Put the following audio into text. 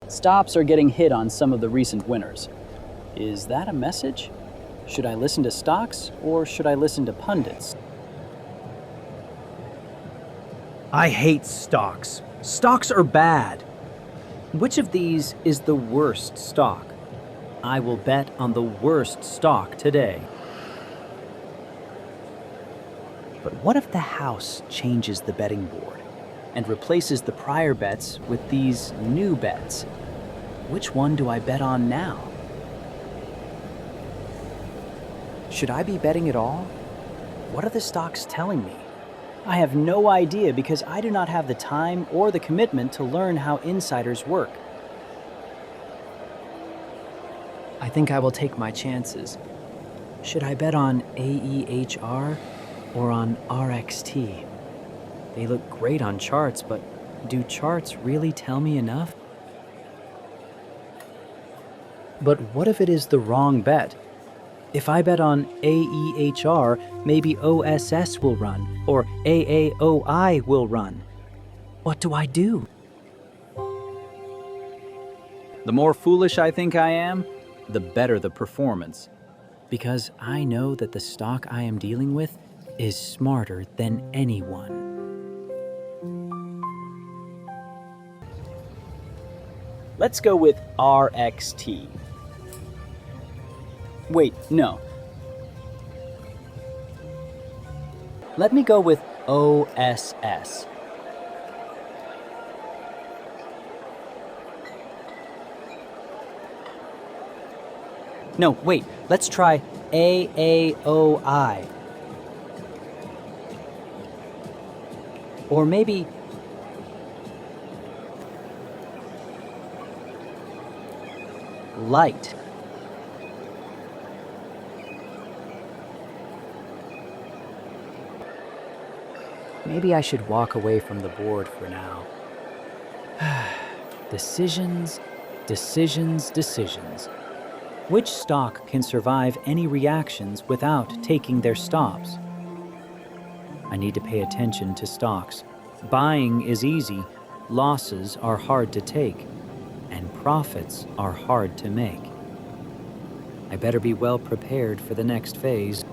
Stops are getting hit on some of the recent winners. Is that a message? Should I listen to stocks or should I listen to pundits? I hate stocks. Stocks are bad. Which of these is the worst stock? I will bet on the worst stock today. But what if the house changes the betting board and replaces the prior bets with these new bets? Which one do I bet on now? Should I be betting at all? What are the stocks telling me? I have no idea because I do not have the time or the commitment to learn how insiders work. I think I will take my chances. Should I bet on AEHR or on RXT? They look great on charts, but do charts really tell me enough? But what if it is the wrong bet? If I bet on AEHR, maybe OSS will run, or AAOI will run. What do I do? The more foolish I think I am, the better the performance. Because I know that the stock I am dealing with is smarter than anyone. Let's go with RXT. Wait, no. Let me go with OSS. No, wait, let's try AAOI. Or maybe light. Maybe I should walk away from the board for now. Decisions, decisions, decisions. Which stock can survive any reactions without taking their stops? I need to pay attention to stocks. Buying is easy, losses are hard to take, and profits are hard to make. I better be well prepared for the next phase.